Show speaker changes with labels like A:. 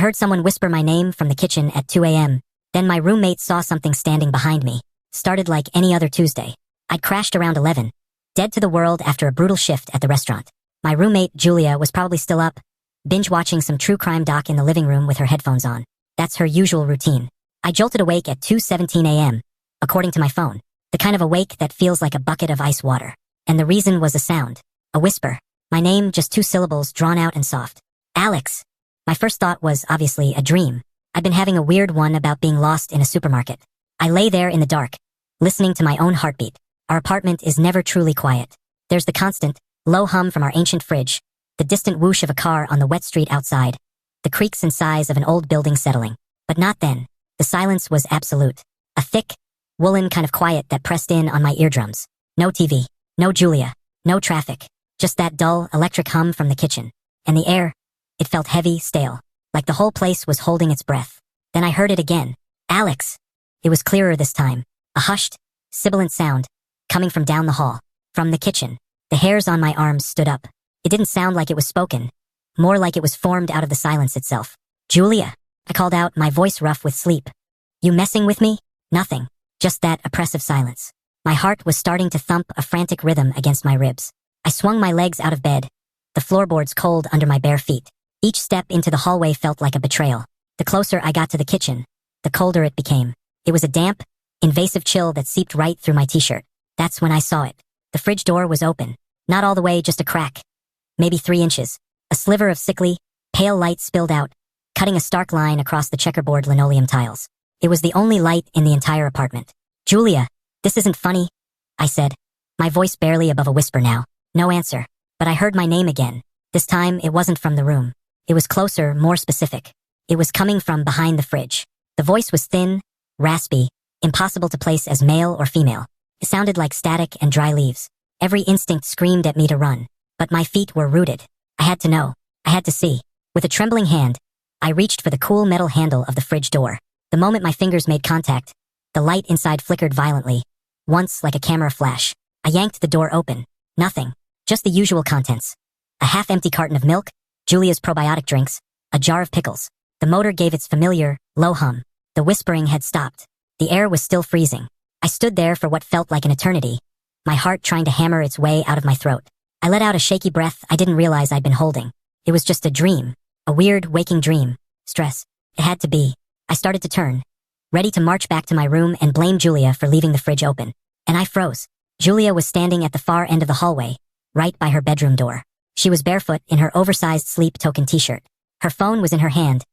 A: heard someone whisper my name from the kitchen at 2 a.m. Then my roommate saw something standing behind me. Started like any other Tuesday. I'd crashed around 11. Dead to the world after a brutal shift at the restaurant. My roommate, Julia, was probably still up, binge-watching some true crime doc in the living room with her headphones on. That's her usual routine. I jolted awake at 2:17 a.m., according to my phone. The kind of awake that feels like a bucket of ice water. And the reason was a sound. A whisper. My name, just 2 syllables, drawn out and soft. Alex. My first thought was obviously a dream. I'd been having a weird one about being lost in a supermarket. I lay there in the dark, listening to my own heartbeat. Our apartment is never truly quiet. There's the constant, low hum from our ancient fridge, the distant whoosh of a car on the wet street outside, the creaks and sighs of an old building settling. But not then. The silence was absolute. A thick, woolen kind of quiet that pressed in on my eardrums. No TV, no Julia, no traffic, just that dull, electric hum from the kitchen. And the air, it felt heavy, stale, like the whole place was holding its breath. Then I heard it again. Alex. It was clearer this time. A hushed, sibilant sound, coming from down the hall. From the kitchen. The hairs on my arms stood up. It didn't sound like it was spoken, more like it was formed out of the silence itself. Julia, I called out, my voice rough with sleep. You messing with me? Nothing. Just that oppressive silence. My heart was starting to thump a frantic rhythm against my ribs. I swung my legs out of bed, the floorboards cold under my bare feet. Each step into the hallway felt like a betrayal. The closer I got to the kitchen, the colder it became. It was a damp, invasive chill that seeped right through my t-shirt. That's when I saw it. The fridge door was open. Not all the way, just a crack. Maybe 3 inches. A sliver of sickly, pale light spilled out, cutting a stark line across the checkerboard linoleum tiles. It was the only light in the entire apartment. Julia, this isn't funny, I said, my voice barely above a whisper now. No answer. But I heard my name again. This time, it wasn't from the room. It was closer, more specific. It was coming from behind the fridge. The voice was thin, raspy, impossible to place as male or female. It sounded like static and dry leaves. Every instinct screamed at me to run. But my feet were rooted. I had to know. I had to see. With a trembling hand, I reached for the cool metal handle of the fridge door. The moment my fingers made contact, the light inside flickered violently, once like a camera flash. I yanked the door open. Nothing. Just the usual contents. A half-empty carton of milk, Julia's probiotic drinks, a jar of pickles. The motor gave its familiar, low hum. The whispering had stopped. The air was still freezing. I stood there for what felt like an eternity, my heart trying to hammer its way out of my throat. I let out a shaky breath I didn't realize I'd been holding. It was just a dream. A weird, waking dream. Stress. It had to be. I started to turn, ready to march back to my room and blame Julia for leaving the fridge open. And I froze. Julia was standing at the far end of the hallway, right by her bedroom door. She was barefoot in her oversized sleep token t-shirt. Her phone was in her hand,